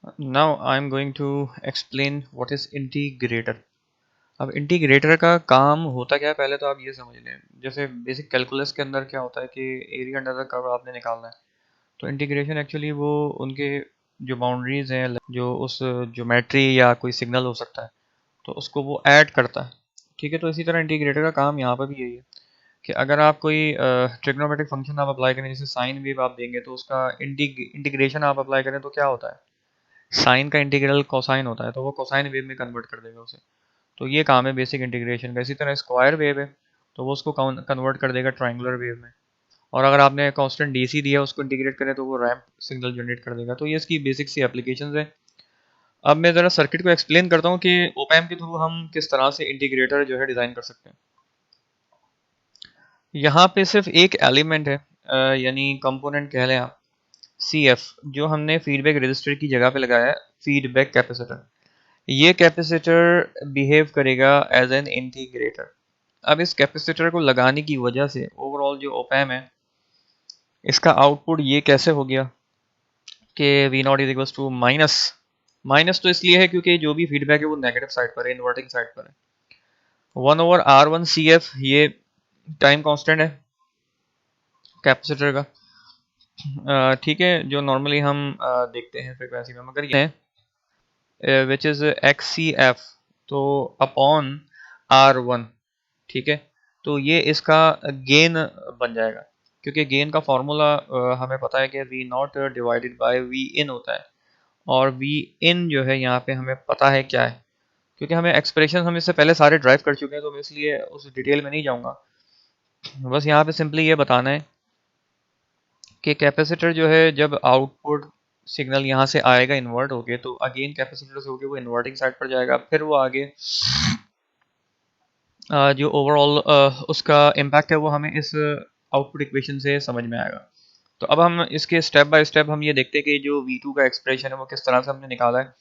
Now I am going to explain what is integrator. अब integrator का काम होता क्या है, पहले तो आप ये समझ लें। जैसे बेसिक कैलकुलस के अंदर क्या होता है कि एरिया अंडर द कर्व आपने निकालना है, तो इंटीग्रेशन एक्चुअली वो उनके जो बाउंड्रीज हैं, जो उस ज्योमेट्री या कोई सिग्नल हो सकता है, तो उसको वो ऐड करता है। ठीक है, तो इसी तरह इंटीग्रेटर का काम यहाँ पर भी यही है कि अगर आप कोई ट्रिग्नोमेट्रिक फंक्शन आप अप्लाई करें, जैसे साइन वेव आप देंगे, तो उसका इंटीग्रेशन आप अप्लाई करें तो क्या होता है, साइन का इंटीग्रल कोसाइन होता है, तो वो कोसाइन वेव में कन्वर्ट कर देगा उसे। तो ये काम है बेसिक इंटीग्रेशन का। इसी तरह स्क्वायर वेव है, तो वो उसको कन्वर्ट कर देगा ट्रायंगुलर वेव में। और अगर आपने कांस्टेंट डीसी दिया उसको इंटीग्रेट करें तो वो रैंप सिग्नल जनरेट कर देगा। तो ये इसकी बेसिक सी एप्लीकेशंस है। अब मैं ज़रा सर्किट को एक्सप्लेन करता हूँ कि ओपैम्प के थ्रू हम किस तरह से इंटीग्रेटर जो है डिज़ाइन कर सकते हैं। यहाँ पे सिर्फ एक एलिमेंट है, यानी कंपोनेंट कह लें आप, सी एफ, जो हमने फीडबैक रजिस्टर की जगह पे लगाया है, फीडबैक कैपेसिटर। ये कैपेसिटर बिहेव करेगा एज एन इंटीग्रेटर। अब इस कैपेसिटर को लगाने की वजह से ओवरऑल जो ओपैम है, इसका आउटपुट ये कैसे हो गया कि V not is equals to minus. Minus तो इसलिए है क्योंकि जो भी फीडबैक है वो नेगेटिव साइड पर है, इन्वर्टिंग साइड पर है। 1/R1 CF, ये टाइम कांस्टेंट है कैपेसिटर का। ठीक है, जो नॉर्मली हम देखते हैं फ्रिक्वेंसी में, मगर ये विच इज़ XCF, तो अपॉन R1। ठीक है, तो ये इसका गेन बन जाएगा, क्योंकि गेन का फॉर्मूला हमें पता है कि V naught divided by V in होता है। और वी इन जो है यहाँ पे हमें पता है क्या है, क्योंकि हमें एक्सप्रेशन हम इससे पहले सारे ड्राइव कर चुके हैं, तो मैं इसलिए उस डिटेल में नहीं जाऊँगा। बस यहाँ पे सिंपली ये बताना है कि कैपेसिटर जो है जब आउटपुट सिग्नल यहाँ से आएगा इन्वर्ट होके, तो अगेन कैपेसिटर से होके वो इन्वर्टिंग साइड पर जाएगा, फिर वो आगे जो ओवरऑल उसका इम्पैक्ट है वो हमें इस आउटपुट इक्वेशन से समझ में आएगा। तो अब हम इसके स्टेप बाय स्टेप हम ये देखते हैं कि जो V2 का एक्सप्रेशन है वो किस तरह से हमने निकाला है।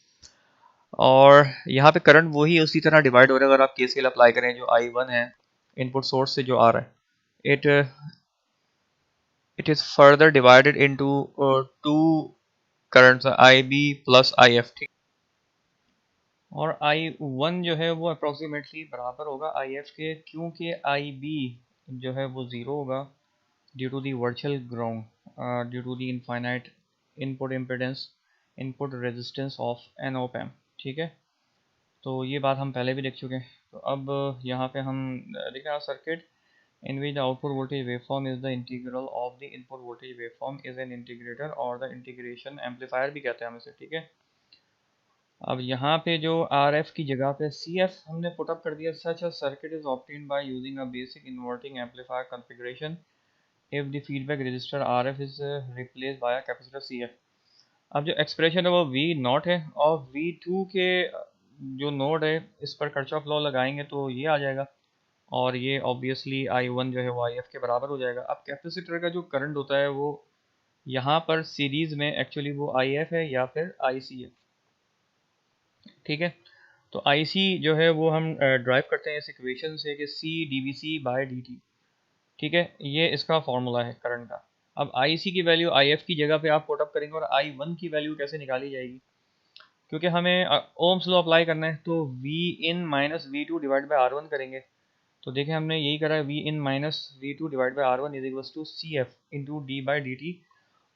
और यहाँ पे करंट वही उसी तरह डिवाइड हो रहा है। अगर आप KCL अप्लाई करें, जो I1 है इनपुट सोर्स से जो आ रहा है, it is further divided into two currents, IB plus IF। ठीक, और I1 जो है वो अप्रोक्सीमेटली बराबर होगा IF के, क्योंकि IB जो है वो ज़ीरो होगा due to the virtual ground, due to the infinite input impedance, input resistance of an op amp. ठीक है, तो ये बात हम पहले भी देख चुके हैं। तो अब यहाँ पे हम देख रहे हैं circuit in which the output voltage waveform is the integral of the input voltage waveform is an integrator or the integration amplifier भी कहते हैं हम इसे। ठीक है, अब यहाँ पे जो RF की जगह पे CF हमने पुट अप कर दिया। Such a circuit is obtained by using a basic inverting amplifier configuration if the feedback resistor RF is replaced by a capacitor CF। अब जो एक्सप्रेशन है वो V नॉट है, और V2 के जो नोड है इस पर कर्चॉफ लॉ लगाएंगे तो ये आ जाएगा, और ये ऑब्वियसली I1 जो है वो IF के बराबर हो जाएगा। अब कैपेसिटर का जो करंट होता है वो यहाँ पर सीरीज में एक्चुअली वो IF है या फिर IC है। ठीक है, तो IC जो है वो हम ड्राइव करते हैं इस इक्वेशन से कि C dVc/dt। ठीक है, ये इसका फॉर्मूला है करंट का। अब IC की वैल्यू IF की जगह पे आप पुट अप करेंगे, और I1 की वैल्यू कैसे निकाली जाएगी, क्योंकि हमें ओम्स लॉ अप्लाई करना है, तो V in minus V2 divide by R1 करेंगे। तो देखें हमने यही करा है, V in minus V2 divide by R1 is equals to CF into d/dt।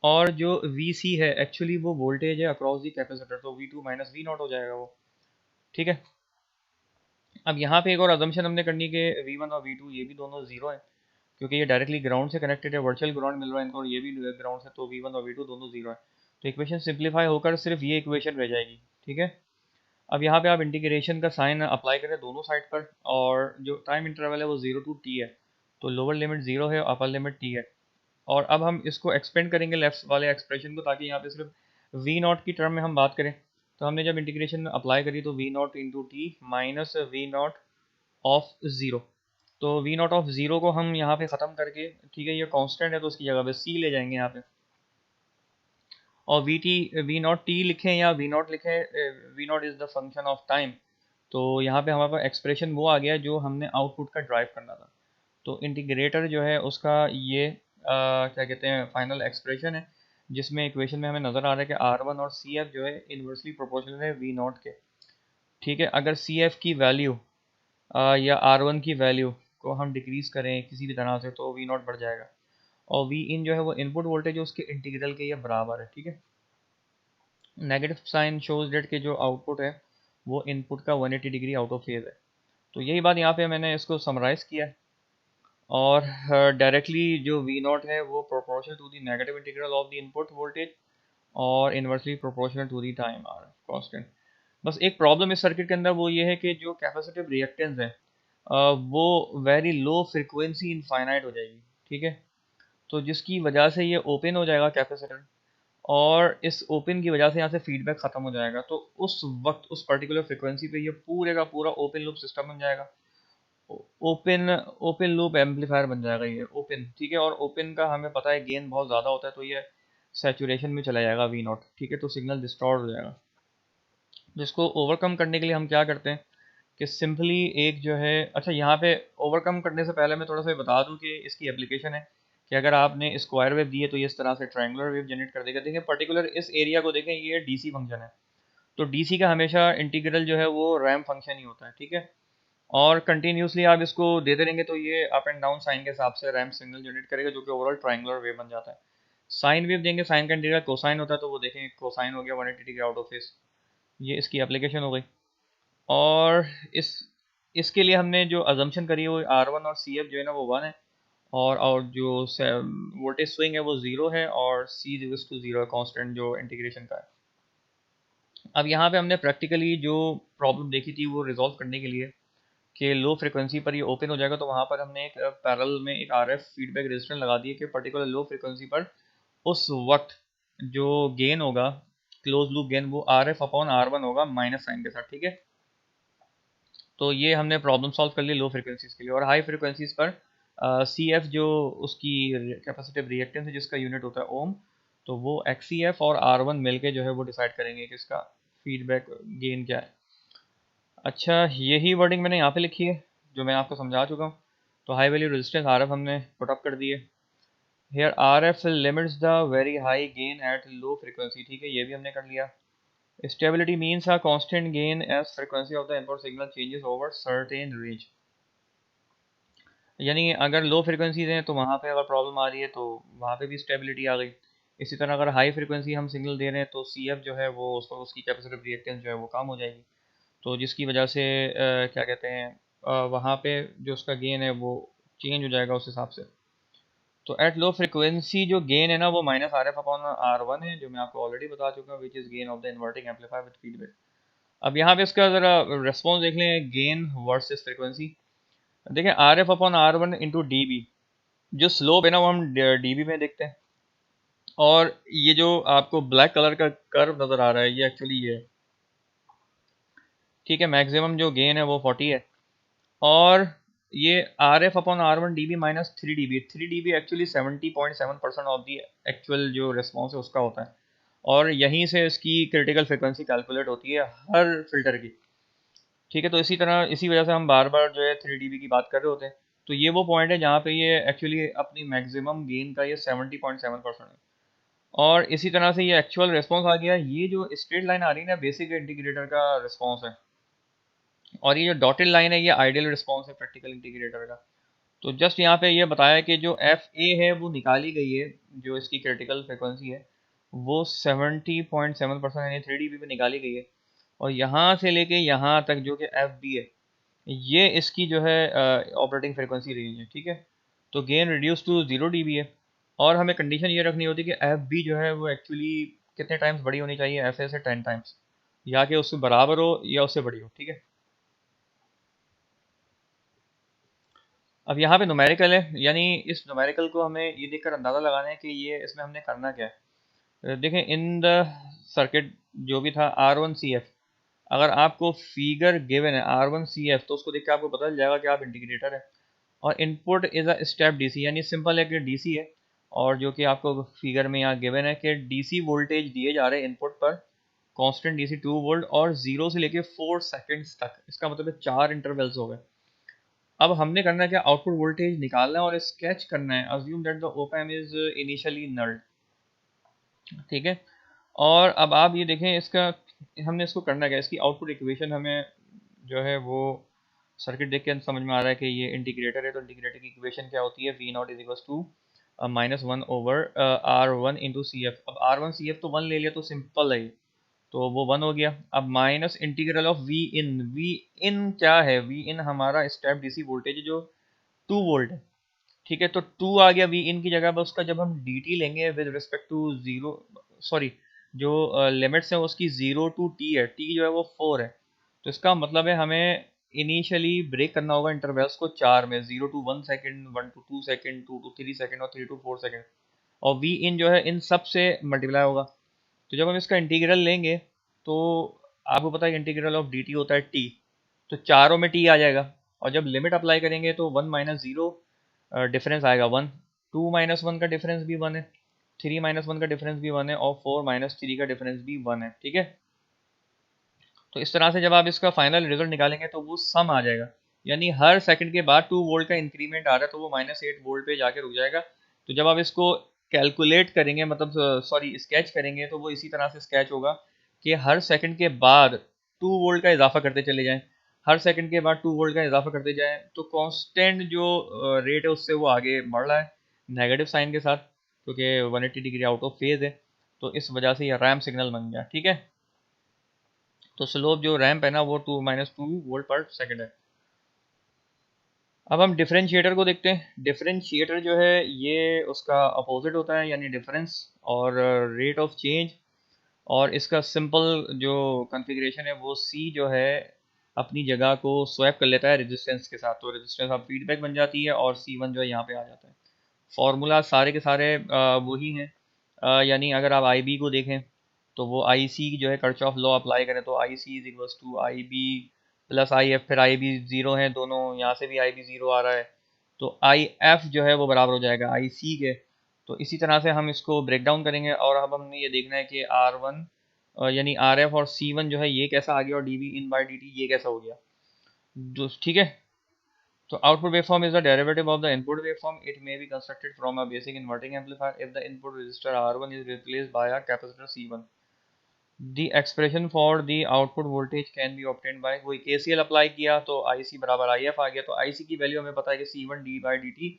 और जो VC है एक्चुअली वो वोल्टेज है अक्रॉस दी कैपेसिटर, तो V2 माइनस V नॉट हो जाएगा वो। ठीक है, अब यहाँ पे एक और अजम्पशन हमने करनी है कि V1 और V2 ये भी दोनों जीरो है, क्योंकि ये डायरेक्टली ग्राउंड से कनेक्टेड है, वर्चुअल ग्राउंड मिल रहा है इनको, और ये भी ग्राउंड से, तो V1 और V2 दोनों जीरो है। तो इक्वेशन सिंप्लीफाई होकर सिर्फ ये इक्वेशन रह जाएगी। ठीक है, अब यहाँ पे आप इंटीग्रेशन का साइन अप्लाई करें दोनों साइड पर, और जो टाइम इंटरवल है वो 0 to t है, तो लोअर लिमिट 0 है, अपर लिमिट t है। और अब हम इसको एक्सपेंड करेंगे लेफ्ट वाले एक्सप्रेशन को, ताकि यहाँ पे सिर्फ V नॉट की टर्म में हम बात करें। तो हमने जब इंटीग्रेशन अप्लाई करी तो V not into T minus V not of zero. तो V नॉट ऑफ ज़ीरो को हम यहाँ पे ख़त्म करके, ठीक है ये कांस्टेंट है तो उसकी जगह पे C ले जाएंगे यहाँ पे, और V नॉट टी लिखें या V नॉट लिखें, V not is the function of time. तो यहाँ पे हमारे पास एक्सप्रेशन वो आ गया जो हमने आउटपुट का ड्राइव करना था। तो इंटीग्रेटर जो है उसका ये क्या कहते हैं फाइनल एक्सप्रेशन है। जिसमें इक्वेशन में हमें नज़र आ रहा है कि R1 और CF जो है इन्वर्सली प्रोपोर्शनल है V0 के। ठीक है, अगर CF की वैल्यू या R1 की वैल्यू को हम डिक्रीज़ करें किसी भी तरह से तो V0 बढ़ जाएगा, और V इन जो है वो इनपुट वोल्टेज है उसके इंटीग्रल के ये बराबर है। ठीक है, नेगेटिव साइन शोज डेट के जो आउटपुट है वो इनपुट का 180 डिग्री आउट ऑफ फेज है। तो यही बात यहाँ पे मैंने इसको समराइज़ किया है, और डायरेक्टली जो V0 है वो proportional to the negative integral of the input voltage और inversely proportional to the time R constant. बस एक प्रॉब्लम इस सर्किट के अंदर वो ये है कि जो कैपेसिटिव रिएक्टेंस है वो वेरी लो फ्रिक्वेंसी इनफाइनाइट हो जाएगी। ठीक है, तो जिसकी वजह से ये ओपन हो जाएगा कैपेसिटर, और इस ओपन की वजह से यहाँ से फीडबैक ख़त्म हो जाएगा, तो उस वक्त उस पर्टिकुलर फ्रिक्वेंसी पे ये पूरे का पूरा ओपन लूप सिस्टम बन जाएगा, ओपन ओपन लूप एम्पलीफायर बन जाएगा ये ओपन। ठीक है, और ओपन का हमें पता है गेन बहुत ज़्यादा होता है, तो ये सैचुरेशन में चला जाएगा V0। ठीक है, तो सिग्नल डिस्टॉर्ट हो जाएगा। जिसको ओवरकम करने के लिए हम क्या करते हैं कि सिंपली एक जो है, अच्छा यहाँ पे ओवरकम करने से पहले मैं थोड़ा सा बता दूं कि इसकी एप्लीकेशन है कि अगर आपने स्क्वायर वेव दी है तो ये इस तरह से ट्रायंगुलर वेव जनरेट कर देगा। देखें पर्टिकुलर इस एरिया को देखें, ये डीसी फंक्शन है, तो डीसी का हमेशा इंटीग्रल जो है वो रैम्प फंक्शन ही होता है। ठीक है, और कंटिन्यूसली आप इसको देते रहेंगे तो ये अप एंड डाउन साइन के हिसाब से रैम्प सिग्नल जनरेट करेगा, जो कि ओवरऑल ट्रायंगुलर वेव बन जाता है। साइन वेव देंगे, साइन का इंटीग्रल कोसाइन होता है, तो वो देखें कोसाइन हो गया 180 डिग्री आउट ऑफ फेस। ये इसकी एप्लीकेशन हो गई। और इस इसके लिए हमने जो अजम्पशन करी है वो R1 और CF जो है ना वो 1 है, और जो वोल्टेज स्विंग है वो 0 है, और C इक्वल्स टू 0 है, कांस्टेंट जो इंटीग्रेशन का है। अब यहाँ पे हमने प्रैक्टिकली जो प्रॉब्लम देखी थी वो रिजॉल्व करने के लिए कि लो फ्रिक्वेंसी पर ये ओपन हो जाएगा, तो वहाँ पर हमने एक पैरेलल में एक RF फीडबैक रेजिस्टेंस लगा दिए कि पर्टिकुलर लो फ्रिक्वेंसी पर उस वक्त जो गेन होगा क्लोज लूप गेन वो RF अपॉन R1 होगा माइनस साइन के साथ। ठीक है, तो ये हमने प्रॉब्लम सॉल्व कर ली लो फ्रिक्वेंसीज के लिए। और हाई फ्रिक्वेंसीज पर सी एफ जो उसकी कैपेसिटिव रिएक्टेंस है जिसका यूनिट होता है ओम, तो वो XCF और R1 मिलके जो है वो डिसाइड करेंगे कि इसका फीडबैक गेन क्या है। अच्छा, यही वर्डिंग मैंने यहाँ पे लिखी है जो मैं आपको समझा चुका हूँ। तो हाई वैल्यू रेजिस्टेंस RF हमने पुट अप कर दिए। Here RF limits the very high gain at low frequency. ठीक है, ये भी हमने कर लिया। Stability means a constant gain as frequency of the input signal changes over certain range। यानी अगर लो फ्रिक्वेंसीज हैं तो वहाँ पे अगर प्रॉब्लम आ रही है तो वहाँ पे भी स्टेबिलिटी आ गई। इसी तरह अगर हाई फ्रिक्वेंसी हम सिग्नल दे रहे हैं तो CF जो है वो उसकी कैपेसिटिव रिएक्टेंस जो है वो कम हो जाएगी, तो जिसकी वजह से क्या कहते हैं वहाँ पे जो उसका गेन है वो चेंज हो जाएगा उस हिसाब से। तो एट लो फ्रिक्वेंसी जो गेन है ना वो माइनस RF अपॉन R1 है, जो मैं आपको ऑलरेडी बता चुका हूँ, which is gain of the inverting amplifier with feedback. अब यहाँ पे इसका ज़रा रेस्पॉन्स देख लें, गेन वर्सेस फ्रिक्वेंसी। देखें RF upon R1 into D B, जो स्लोप है ना वो हम dB में देखते हैं, और ये जो आपको ब्लैक कलर का कर्व नज़र आ रहा है ये एक्चुअली ये है। ठीक है, मैक्सिमम जो गेन है वो 40 है, और ये RF upon R1 dB minus 3 dB, 3 dB actually 70.7% of the actual जो रिस्पॉन्स है उसका होता है, और यहीं से इसकी क्रिटिकल फ्रिक्वेंसी कैलकुलेट होती है हर फिल्टर की। ठीक है, तो इसी तरह इसी वजह से हम बार बार जो है 3 dB की बात कर रहे होते हैं। तो ये वो पॉइंट है जहाँ पे ये एक्चुअली अपनी मैक्सिमम गेन का ये 70.7% है, और इसी तरह से ये एक्चुअल रिस्पॉन्स आ गया। ये जो स्ट्रेट लाइन आ रही है ना बेसिक इंटीग्रेटर का रिस्पॉन्स है, और ये जो डॉटेड लाइन है ये आइडियल रिस्पॉन्स है प्रैक्टिकल इंटीग्रेटर का। तो जस्ट यहाँ पे ये बताया कि जो FA है वो निकाली गई है, जो इसकी क्रिटिकल फ्रिक्वेंसी है वो 70.7% यानी 3 dB पे निकाली गई है, और यहाँ से लेके यहाँ तक जो कि FB है ये इसकी जो है ऑपरेटिंग फ्रिक्वेंसी रेंज है। ठीक है, तो गेन रिड्यूस टू 0 dB है, और हमें कंडीशन ये रखनी होती है कि FB जो है वो एक्चुअली कितने टाइम्स बड़ी होनी चाहिए FA से 10 टाइम्स, या कि उससे बराबर हो या उससे बड़ी हो। ठीक है, अब यहाँ पे न्यूमेरिकल है, यानी इस न्यूमेरिकल को हमें ये देखकर अंदाज़ा लगाना है कि ये इसमें हमने करना क्या है। देखें इन द सर्किट जो भी था R1CF, अगर आपको फिगर गिवन है R1CF तो उसको देख के आपको पता चल जाएगा कि आप इंटीग्रेटर है, और input is a step DC, यानी सिंपल है कि डीसी है, और जो कि आपको फिगर में यहाँ गिवन है कि डीसी वोल्टेज दिए जा रहे हैं इनपुट पर कांस्टेंट डीसी 2 वोल्ट, और 0 से लेके 4 सेकंड्स तक, इसका मतलब है 4 इंटरवल्स हो गए। अब हमने करना है क्या, आउटपुट वोल्टेज निकालना है और स्केच करना है। Assume that the op amp is initially nulled. ठीक है। और अब आप ये देखें इसका, हमने इसको करना क्या, इसकी आउटपुट इक्वेशन हमें जो है वो सर्किट देख के समझ में आ रहा है कि ये इंटीग्रेटर है, तो इंटीग्रेटर की इक्वेशन क्या होती है, V not is equal to -1/R1 × CF। अब R1 CF तो 1 ले लिया तो सिंपल है ये, तो वो 1 हो गया। अब माइनस इंटीग्रल ऑफ वी इन क्या है, वी इन हमारा स्टेप डीसी वोल्टेज जो 2 वोल्ट है। ठीक है, तो 2 आ गया वी इन की जगह पर, उसका जब हम डी टी लेंगे with respect to zero, sorry जो लिमिट्स है उसकी 0 to T है, टी जो है वो 4 है, तो इसका मतलब है हमें इनिशियली ब्रेक करना होगा इंटरवल्स को 4 में, 0 to 1 second, 1 to 2 second, 2 to 3 second और 3 to 4 सेकेंड, और वी इन जो है इन सब से मल्टीप्लाई होगा। तो जब हम इसका इंटीग्रल लेंगे तो आपको पता है इंटीग्रल ऑफ डी टी होता है टी, तो चारों में टी आ जाएगा, और जब लिमिट अप्लाई करेंगे तो 1 - 0 डिफरेंस आएगा 1, 2 - 1 का डिफरेंस भी 1 है, 3 - 1 का डिफरेंस भी 1 है, और 4 - 3 का डिफरेंस भी 1 है। ठीक है, तो इस तरह से जब आप इसका फाइनल रिजल्ट निकालेंगे तो वो सम आ जाएगा, यानी हर सेकंड के बाद 2 वोल्ट का इंक्रीमेंट आ रहा है तो वो -8 वोल्ट पे जाके रुक जाएगा। तो जब आप इसको कैलकुलेट करेंगे, मतलब सॉरी स्केच करेंगे, तो वो इसी तरह से स्केच होगा कि हर सेकंड के बाद 2 वोल्ट का इजाफा करते चले जाएं, हर सेकंड के बाद 2 वोल्ट का इजाफा करते जाएं, तो कांस्टेंट जो रेट है उससे वो आगे बढ़ रहा है नेगेटिव साइन के साथ, क्योंकि 180 डिग्री आउट ऑफ फेज है, तो इस वजह से ये रैम्प सिग्नल बन गया। ठीक है, तो स्लोप जो रैंप है ना वो 2 - 2 वोल्ट पर सेकेंड है। अब हम डिफरेंशिएटर को देखते हैं। डिफरेंशिएटर जो है ये उसका अपोजिट होता है, यानी डिफरेंस और रेट ऑफ चेंज, और इसका सिंपल जो कॉन्फ़िगरेशन है वो सी जो है अपनी जगह को स्वैप कर लेता है रेजिस्टेंस के साथ, तो रेजिस्टेंस अब फीडबैक बन जाती है और C1 जो है यहाँ पे आ जाता है। फार्मूला सारे के सारे वही हैं, यानी अगर आप आई बी को देखें तो वो आई सी जो है कर्चॉफ लॉ अप्लाई करें तो I C is equals to I B plus I F, फिर आई बी ज़ीरो है दोनों, यहाँ से भी आई बी ज़ीरो आ रहा है, तो आई एफ जो है वो बराबर हो जाएगा आई सी के। तो इसी तरह से हम इसको ब्रेक डाउन करेंगे, और अब हमने ये देखना है कि आर वन यानी आर एफ और सी वन जो है ये कैसा आ गया, और D V in by D T ये कैसा हो गया। ठीक है, so output waveform is the derivative of the input waveform. It may be constructed from a basic inverting amplifier if the input resistor R1 is replaced by a capacitor C1. The expression for the output voltage can be obtained by कोई KCL apply किया तो IC बराबर IF आ गया, तो IC की value हमें पता है कि C1 D by dt,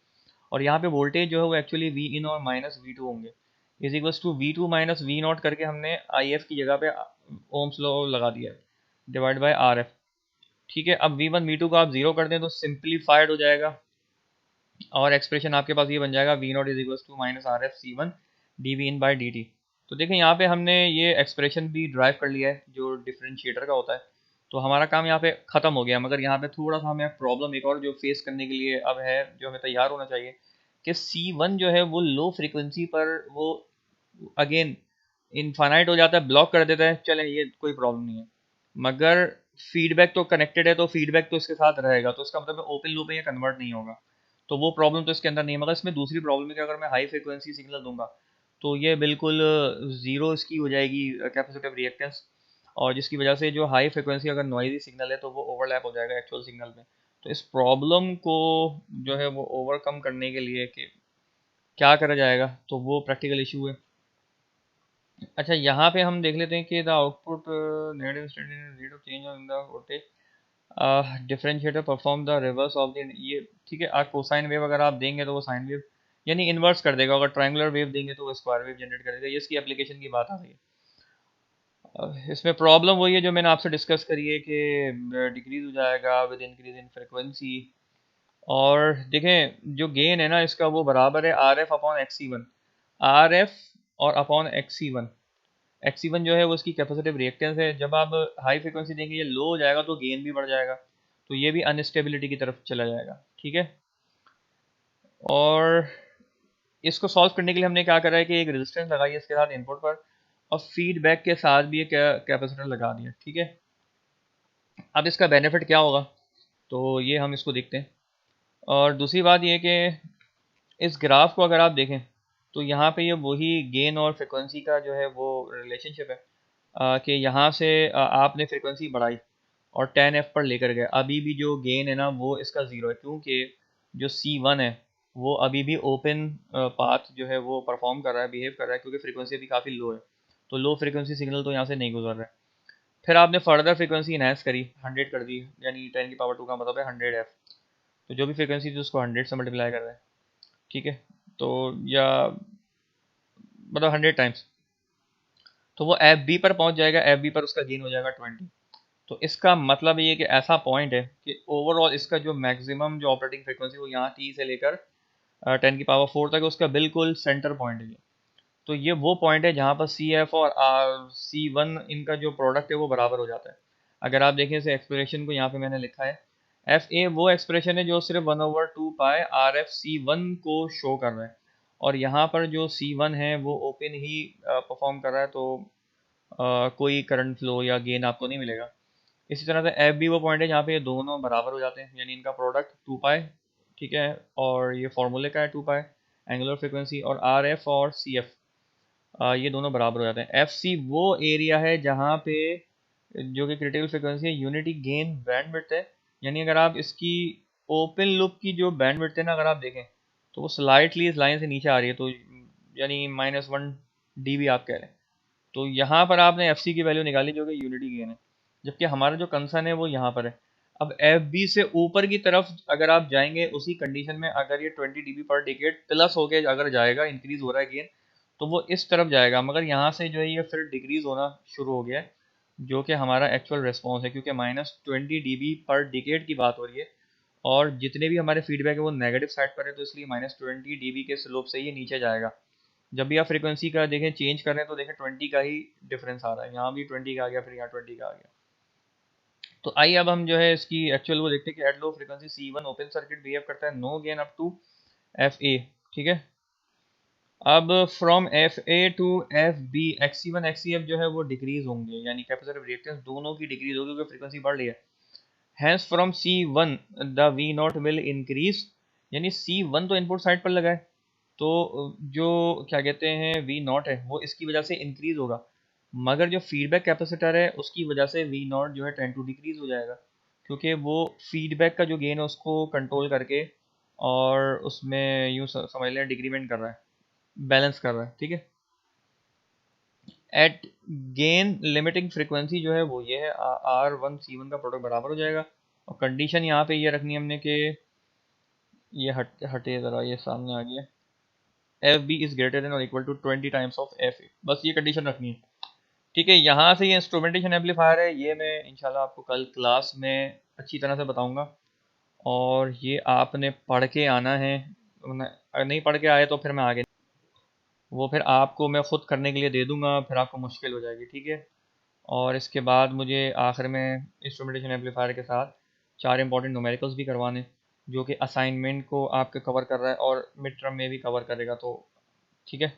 और यहाँ पे वोल्टेज जो है वो एक्चुअली V in और माइनस V2 होंगे, is equals to V2 - V not करके हमने IF की जगह पे ओम्स लॉ लगा दिया है, डिवाइड बाय RF। ठीक है, अब V1 V2 को आप जीरो कर दें तो सिंप्लीफाइड हो जाएगा, और एक्सप्रेशन आपके पास ये बन जाएगा V not is equal to -RF C1 dV in by dt। तो देखें यहाँ पे हमने ये एक्सप्रेशन भी ड्राइव कर लिया है जो डिफरेंशिएटर का होता है, तो हमारा काम यहाँ पे ख़त्म हो गया। मगर यहाँ पे थोड़ा सा हमें प्रॉब्लम एक और जो फेस करने के लिए अब है, जो हमें तैयार होना चाहिए कि C1 जो है वो लो फ्रिक्वेंसी पर वो अगेन इनफाइनाइट हो जाता है, ब्लॉक कर देता है, चलें ये कोई प्रॉब्लम नहीं है, मगर फीडबैक तो कनेक्टेड है तो फीडबैक तो इसके साथ रहेगा, तो इसका मतलब ओपन लूप में ये कन्वर्ट नहीं होगा, तो वो प्रॉब्लम तो इसके अंदर नहीं है। मगर इसमें दूसरी प्रॉब्लम है कि अगर मैं हाई फ्रिक्वेंसी सिग्नल दूंगा तो ये बिल्कुल ज़ीरो इसकी हो जाएगी कैपेसिटिव रिएक्टेंस, और जिसकी वजह से जो हाई फ्रिक्वेंसी अगर नॉइजी सिग्नल है तो वो ओवरलैप हो जाएगा एक्चुअल सिग्नल में। तो इस प्रॉब्लम को जो है वो ओवरकम करने के लिए कि क्या करा जाएगा, तो वो प्रैक्टिकल इशू है। अच्छा, यहाँ पे हम देख लेते हैं कि the output negative rate of change in the voltage differentiator perform the reverse of the, ये ठीक है, आप कोसाइन वेव अगर आप देंगे तो वो साइन वेव यानी इन्वर्स कर देगा, अगर ट्रायंगुलर वेव देंगे तो वो स्क्वायर वेव जनरेट करेगा, ये इसकी एप्लीकेशन की बात आ रही है। इसमें प्रॉब्लम वही है जो मैंने आपसे डिस्कस करी है कि डिक्रीज हो जाएगा विद इंक्रीज इन फ्रिक्वेंसी, और देखें जो गेन है ना इसका वो बराबर है R F upon x C one, R F और upon x C one, X C one जो है वो इसकी कैपेसिटिव रिएक्टेंस है। जब आप हाई फ्रिक्वेंसी देंगे ये लो हो जाएगा तो गेन भी बढ़ जाएगा, तो ये भी अनस्टेबिलिटी की तरफ चला जाएगा। ठीक है, और इसको सॉल्व करने के लिए हमने क्या करा है कि एक रेजिस्टेंस लगाई है इसके साथ इनपुट पर, और फीडबैक के साथ भी एक कैपेसिटर लगा दिया। ठीक है, अब इसका बेनिफिट क्या होगा तो ये हम इसको देखते हैं। और दूसरी बात ये कि इस ग्राफ को अगर आप देखें तो यहाँ पे ये वही गेन और फ्रिक्वेंसी का जो है वो रिलेशनशिप है, कि यहाँ से आपने फ्रिक्वेंसी बढ़ाई और 10F पर लेकर गए, अभी भी जो गेन है ना वो इसका ज़ीरो है, क्योंकि जो C1 है वो अभी भी ओपन पाथ जो है वो परफॉर्म कर रहा है, बिहेव कर रहा है, क्योंकि फ्रीक्वेंसी अभी काफ़ी लो है, तो लो फ्रीक्वेंसी सिग्नल तो यहाँ से नहीं गुजर रहा है। फिर आपने फर्दर फ्रीक्वेंसी इनहेंस करी, 100 कर दी, यानी 10 की पावर 2 का मतलब है 100 F। तो जो भी फ्रीक्वेंसी थी उसको 100 से मल्टीप्लाई कर रहे हैं, ठीक है। तो या मतलब 100 टाइम्स, तो वो एफ बी पर पहुंच जाएगा, एफ बी पर उसका गेन हो जाएगा 20। तो इसका मतलब ये कि ऐसा पॉइंट है कि ओवरऑल इसका जो मैक्सिमम जो ऑपरेटिंग फ्रीक्वेंसी वो यहाँ टी से लेकर 10 की पावर 4 तक है, उसका बिल्कुल सेंटर पॉइंट है ये। तो ये वो पॉइंट है जहाँ पर सी एफ और सी वन इनका जो प्रोडक्ट है वो बराबर हो जाता है। अगर आप देखें इस एक्सप्रेशन को, यहाँ पे मैंने लिखा है एफ ए वो एक्सप्रेशन है जो सिर्फ 1/2 पाई आर एफ सी वन को शो कर रहा है, और यहाँ पर जो सी वन है वो ओपन ही परफॉर्म कर रहा है, तो कोई करंट फ्लो या गेन आपको नहीं मिलेगा। इसी तरह से एफ भी वो पॉइंट है जहाँ पे ये दोनों बराबर हो जाते हैं, यानी इनका प्रोडक्ट 2 पाई, ठीक है, और ये फॉर्मूले का है 2 पाई एंगुलर फ्रिक्वेंसी, और आर एफ और सी एफ ये दोनों बराबर हो जाते हैं। एफ सी वो एरिया है जहाँ पे जो कि क्रिटिकल फ्रिक्वेंसी है यूनिटी गेन बैंडविड्थ है, यानी अगर आप इसकी ओपन लूप की जो बैंडविड्थ है ना, अगर आप देखें तो वो स्लाइटली इस लाइन से नीचे आ रही है, तो यानी -1 dB आप कह रहे हैं। तो यहाँ पर आपने एफ सी की वैल्यू निकाली जो कि यूनिटी गेन है, जबकि हमारा जो कंसर्न है वो यहाँ पर है। अब एफ बी से ऊपर की तरफ अगर आप जाएंगे उसी कंडीशन में, अगर ये 20 dB पर डिकेड प्लस हो के अगर जाएगा, इंक्रीज हो रहा है गेन, तो वो इस तरफ जाएगा, मगर यहाँ से जो है ये फिर डिक्रीज होना शुरू हो गया है, जो कि हमारा एक्चुअल रिस्पॉन्स है, क्योंकि -20 dB पर डिकेड की बात हो रही है, और जितने भी हमारे फीडबैक है वो नेगेटिव साइड पर है, तो इसलिए -20 dB के स्लोप से ये नीचे जाएगा। जब भी आप फ्रीक्वेंसी का देखें चेंज कर रहे हैं तो देखें 20 का ही डिफरेंस आ रहा है, यहाँ भी 20 का आ गया, फिर यहाँ 20 का आ गया। तो आइए अब हम जो है इसकी एक्चुअल वो देखते हैं कि at low frequency C one open circuit behave करता है, no gain up to F A, ठीक है। अब from F A to F B X C one X C F जो है वो डिक्रीज होंगे, यानी कैपेसिटिव रिएक्टेंस दोनों की डिक्रीज होगी क्योंकि फ्रीक्वेंसी बढ़ रही है। Hence from C one the V not will increase, यानी सी वन तो इनपुट साइड पर लगा है, तो जो क्या कहते हैं वी नॉट है वो इसकी वजह से इंक्रीज होगा, मगर जो फीडबैक कैपेसिटर है उसकी वजह से वी नॉट जो है टेन टू डिक्रीज हो जाएगा, क्योंकि वो फीडबैक का जो गेन है उसको कंट्रोल करके और उसमें यूँ समझ लें डिक्रीमेंट कर रहा है, बैलेंस कर रहा है, ठीक है। एट गेन लिमिटिंग फ्रीक्वेंसी जो है वो ये है, आर वन सी वन का प्रोडक्ट बराबर हो जाएगा, और कंडीशन यहाँ पे ये रखनी है हमने कि ये हटे ज़रा, ये सामने आ गया, F B is greater than और equal to 20 times of F A, बस ये कंडीशन रखनी है, ठीक है। यहाँ से ये इंस्ट्रूमेंटेशन एम्पलीफायर है, ये मैं इंशाल्लाह आपको कल क्लास में अच्छी तरह से बताऊंगा, और ये आपने पढ़ के आना है, अगर नहीं पढ़ के आए तो फिर मैं आगे वो फिर आपको मैं ख़ुद करने के लिए दे दूंगा, फिर आपको मुश्किल हो जाएगी, ठीक है। और इसके बाद मुझे आखिर में इंस्ट्रूमेंटेशन एम्पलीफायर के साथ 4 इंपॉर्टेंट न्यूमेरिकल्स भी करवाने, जो कि असाइनमेंट को आपके कवर कर रहा है और मिड टर्म में भी कवर करेगा, तो ठीक है।